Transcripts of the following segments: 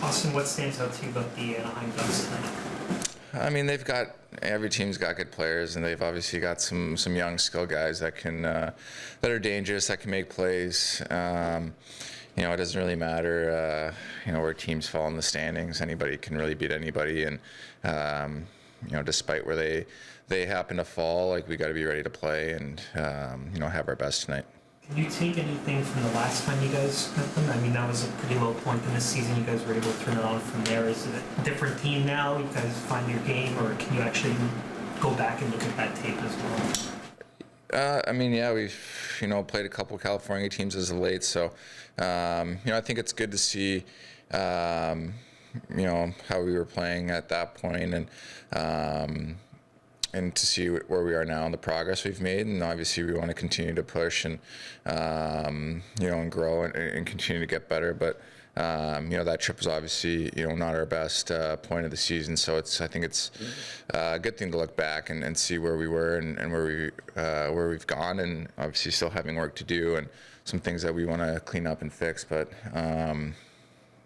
Austin, what stands out to you about the Anaheim Ducks tonight? I mean, every team's got good players, and they've obviously got some young skill guys that that are dangerous, that can make plays. It doesn't really matter, where teams fall in the standings. Anybody can really beat anybody, and despite where they happen to fall, like, we got to be ready to play and have our best tonight. Can you take anything from the last time you guys met them? I mean, that was a pretty low point in the season. You guys were able to turn it on from there. Is it a different team now? You guys find your game, or can you actually go back and look at that tape as well? I mean, yeah, we've played a couple California teams as of late, so I think it's good to see how we were playing at that point, and to see where we are now and the progress we've made. And obviously we want to continue to push and and grow and continue to get better. But that trip was obviously not our best point of the season. So I think it's a good thing to look back and see where we were and where we've gone, and obviously still having work to do and some things that we want to clean up and fix. But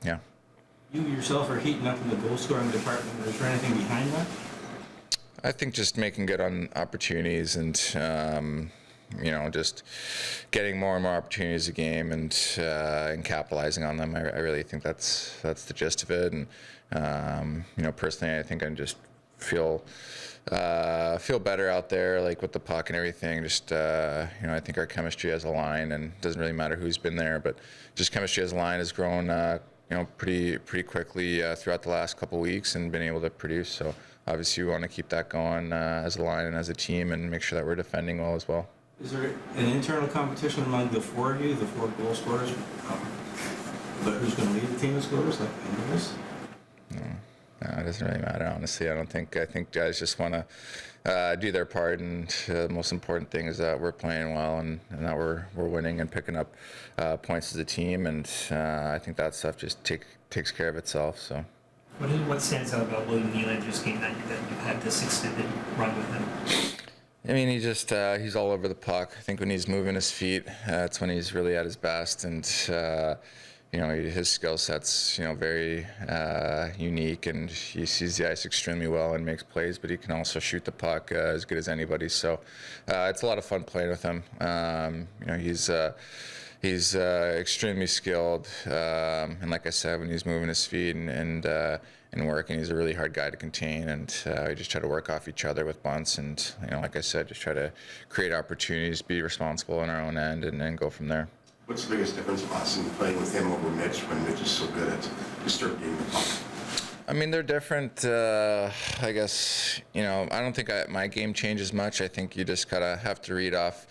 yeah. You yourself are heating up in the goal scoring department. Is there anything behind that? I think just making good on opportunities and, just getting more and more opportunities a game and capitalizing on them. I really think that's the gist of it. And, personally, I think I just feel better out there, like with the puck and everything. Just, I think our chemistry as a line, and it doesn't really matter who's been there, but just chemistry as a line has grown, pretty quickly throughout the last couple weeks and been able to produce. So obviously we want to keep that going as a line and as a team, and make sure that we're defending well as well. Is there an internal competition among the four of you, the four goal scorers? But who's going to lead the team of scorers, like any of No, it doesn't really matter, honestly. I think guys just want to do their part, and the most important thing is that we're playing well and that we're winning and picking up points as a team, and I think that stuff just takes care of itself. So. What stands out about William Nylander's game that you've had this extended run with him? I mean, he's all over the puck. I think when he's moving his feet, that's when he's really at his best, and his skill set's very unique, and he sees the ice extremely well and makes plays, but he can also shoot the puck as good as anybody. So it's a lot of fun playing with him. He's extremely skilled, and like I said, when he's moving his feet and working, he's a really hard guy to contain, and we just try to work off each other with bunts, and like I said, just try to create opportunities, be responsible on our own end, and then go from there. What's the biggest difference, Austin, playing with him over Mitch when Mitch is so good at distributing the puck? I mean, they're different. I guess I don't think my game changes much. I think you just gotta have to read off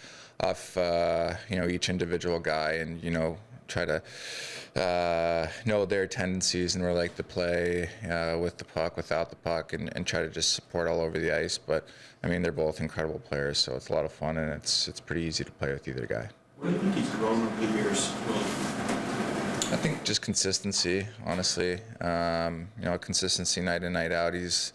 each individual guy, and try to know their tendencies and where they like to play with the puck, without the puck, and try to just support all over the ice. But I mean, they're both incredible players, so it's a lot of fun, and it's pretty easy to play with either guy. Where do you think he's grown over the years? I think just consistency, honestly. Consistency night in, night out. He's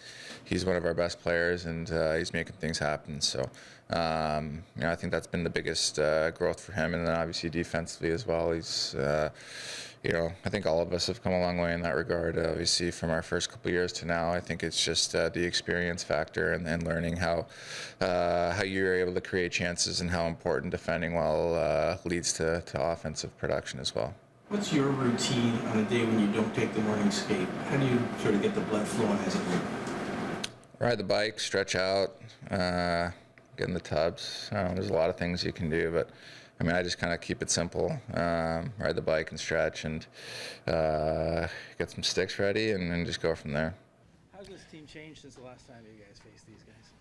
one of our best players, and he's making things happen. So, I think that's been the biggest growth for him, and then obviously defensively as well. He's, I think all of us have come a long way in that regard. Obviously, from our first couple of years to now, I think it's just the experience factor and learning how you're able to create chances and how important defending well leads to offensive production as well. What's your routine on a day when you don't take the morning skate? How do you sort of get the blood flowing, as it were? Ride the bike, stretch out, get in the tubs. There's a lot of things you can do, but I mean, I just kind of keep it simple. Ride the bike and stretch, and get some sticks ready, and then just go from there. How's this team changed since the last time you guys faced these guys?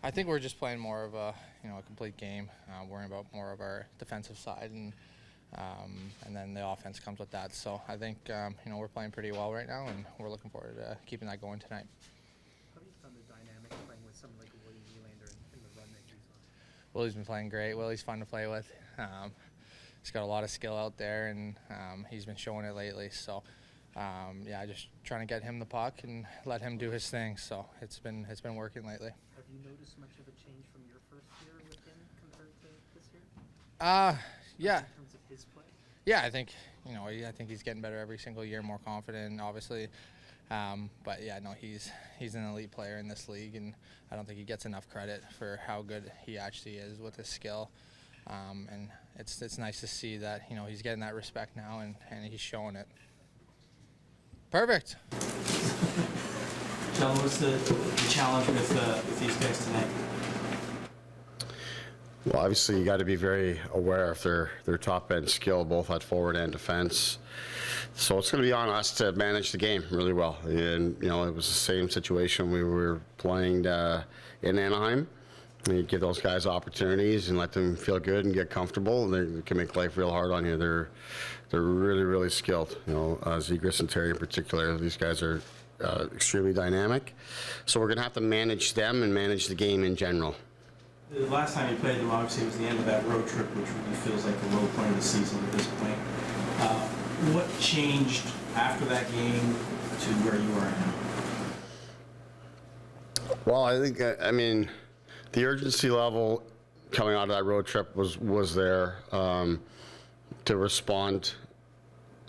I think we're just playing more of a complete game, worrying about more of our defensive side, and then the offense comes with that. So I think we're playing pretty well right now, and we're looking forward to keeping that going tonight. How have you found the dynamic playing with someone like William Nylander in the run that he's on? Willie's been playing great. Willie's fun to play with. He's got a lot of skill out there, and he's been showing it lately. So just trying to get him the puck and let him do his thing. So it's been working lately. Have you noticed much of a change from your first year with him compared to this year? Yeah. In terms of his play? Yeah, I think I think he's getting better every single year, more confident, obviously. But yeah, no, he's an elite player in this league, and I don't think he gets enough credit for how good he actually is with his skill. And it's nice to see that he's getting that respect now, and he's showing it. Perfect. Sheldon, what's the challenge with these guys tonight? Well, obviously you got to be very aware of their top end skill, both at forward and defense. So it's going to be on us to manage the game really well. And it was the same situation we were playing in Anaheim. And you give those guys opportunities and let them feel good and get comfortable, and they can make life real hard on you. They're really, really skilled. Zegras and Terry in particular. These guys are extremely dynamic. So we're going to have to manage them and manage the game in general. The last time you played them, obviously, was the end of that road trip, which really feels like the low point of the season at this point. What changed after that game to where you are now? Well, I think, the urgency level coming out of that road trip was there to respond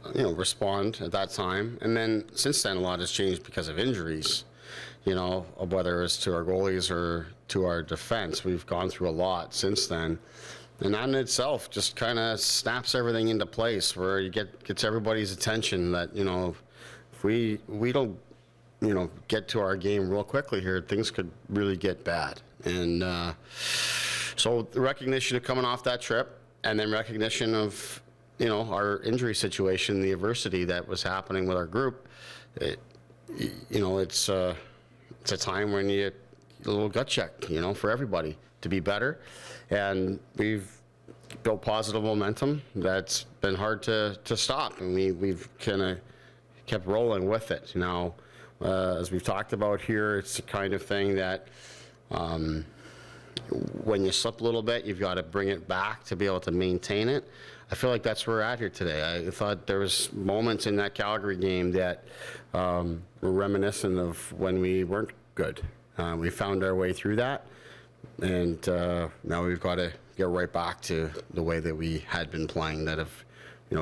at that time. And then since then, a lot has changed because of injuries. Whether it's to our goalies or to our defense. We've gone through a lot since then. And that in itself just kind of snaps everything into place where you gets everybody's attention that, if we don't, get to our game real quickly here, things could really get bad. And so the recognition of coming off that trip and then recognition of, our injury situation, the adversity that was happening with our group, it's a time when you a little gut check, for everybody to be better. And we've built positive momentum that's been hard to stop, and we've kind of kept rolling with it. Now, as we've talked about here, it's the kind of thing that when you slip a little bit, you've got to bring it back to be able to maintain it. I feel like that's where we're at here today. I thought there was moments in that Calgary game that were reminiscent of when we weren't good. We found our way through that, and now we've got to get right back to the way that we had been playing that have,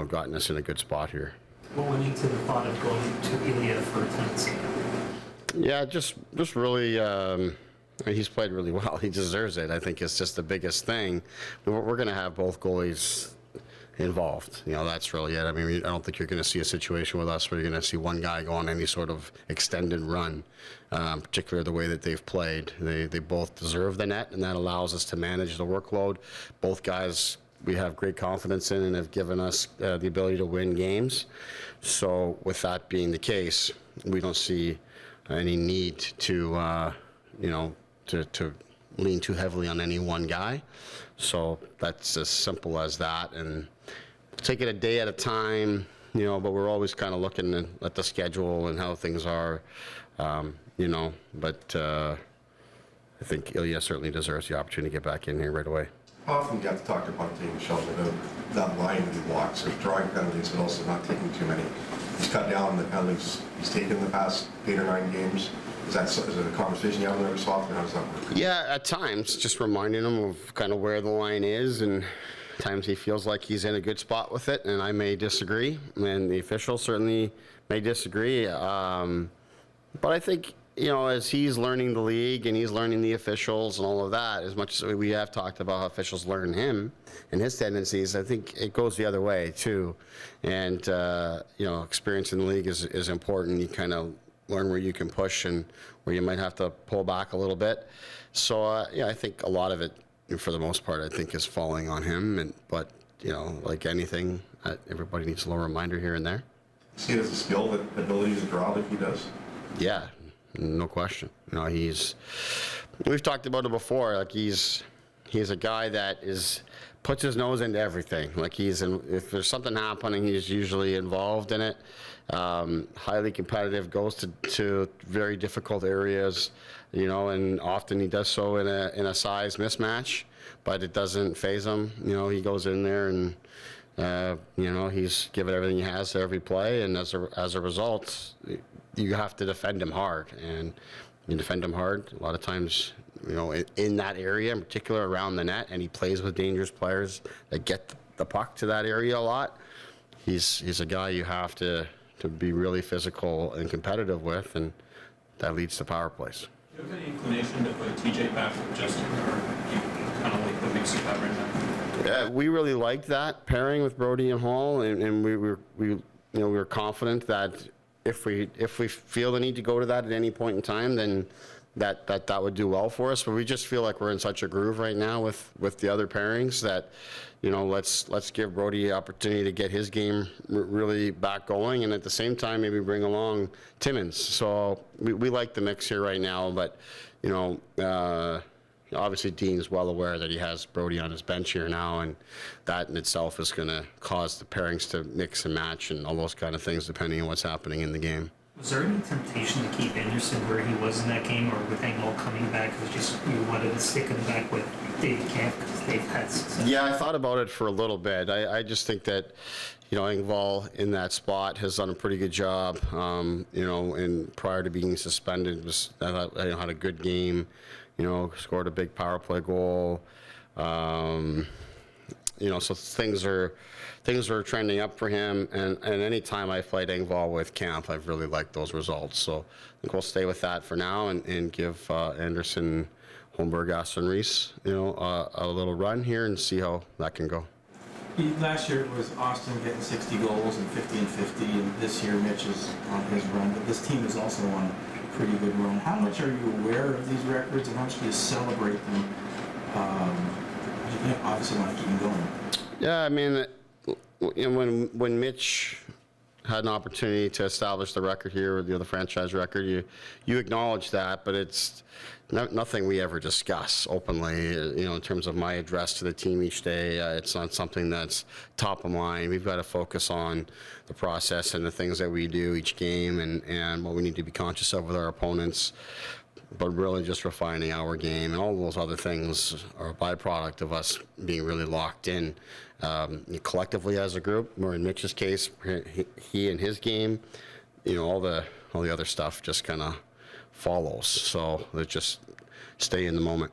gotten us in a good spot here. What went into the thought of going to Ilya for tonight's game? Yeah, just really, he's played really well. He deserves it. I think it's just the biggest thing. We're going to have both goalies involved. That's really it. I don't think you're going to see a situation with us where you're going to see one guy go on any sort of extended run, particularly the way that they've played. They both deserve the net, and that allows us to manage the workload. Both guys we have great confidence in and have given us the ability to win games. So with that being the case, we don't see any need to, to lean too heavily on any one guy. So that's as simple as that, and take it a day at a time, but we're always kind of looking at the schedule and how things are, but I think Ilya certainly deserves the opportunity to get back in here right away. How often do you have to talk to Bunting, Sheldon, about that line that he walks, of drawing penalties, but also not taking too many? He's cut down the penalties he's taken in the past 8 or 9 games. Is it a conversation you have with him every so often? How does that work? Yeah, at times, just reminding him of kind of where the line is, and times he feels like he's in a good spot with it, and I may disagree, and the officials certainly may disagree. But I think, as he's learning the league and he's learning the officials and all of that, as much as we have talked about how officials learn him and his tendencies, I think it goes the other way too. And, experience in the league is important. You kind of learn where you can push and where you might have to pull back a little bit. So, I think a lot of it, for the most part, I think is falling on him. But like anything, everybody needs a little reminder here and there. See it as a skill, that ability to draw like he does? Yeah. No question. We've talked about it before. Like he's a guy that puts his nose into everything. Like if there's something happening, he's usually involved in it. Highly competitive, goes to very difficult areas, and often he does so in a size mismatch, but it doesn't faze him. He goes in there and he's given everything he has to every play, and as a result, you have to defend him hard, and you defend him hard a lot of times, in that area, in particular around the net, and he plays with dangerous players that get the puck to that area a lot. he's a guy you have to be really physical and competitive with, and that leads to power plays. Do you have any inclination to put TJ back with Justin, or you kind of like the mix you have right now? Yeah, we really liked that pairing with Brody and Hall, and we were confident that if we feel the need to go to that at any point in time, then that would do well for us. But we just feel like we're in such a groove right now with the other pairings that, let's give Brody the opportunity to get his game really back going, and at the same time maybe bring along Timmins. So we like the mix here right now, but obviously Dean's well aware that he has Brody on his bench here now, and that in itself is going to cause the pairings to mix and match and all those kind of things depending on what's happening in the game. Was there any temptation to keep Anderson where he was in that game, or with Engvall coming back, it was just you wanted to stick him back with David Kampf because they've had success? Yeah, I thought about it for a little bit. I just think that, Engvall in that spot has done a pretty good job. And prior to being suspended, had a good game. Scored a big power play goal. So things are trending up for him. And any time I played Engvall with Camp, I've really liked those results. So I think we'll stay with that for now and give Anderson, Holmberg, Aston Reese, a little run here and see how that can go. Last year it was Austin getting 60 goals and 50 and 50, and this year Mitch is on his run, but this team is also on a pretty good run. How much are you aware of these records, and how much do you celebrate them? You obviously want to keep them going. Yeah, I mean, when Mitch had an opportunity to establish the record here, the franchise record, you acknowledge that, but it's nothing we ever discuss openly. In terms of my address to the team each day, it's not something that's top of mind. We've got to focus on the process and the things that we do each game, and what we need to be conscious of with our opponents. But really just refining our game, and all those other things are a byproduct of us being really locked in collectively as a group. Or in Mitch's case, he and his game, all the other stuff just kind of follows. So let's just stay in the moment.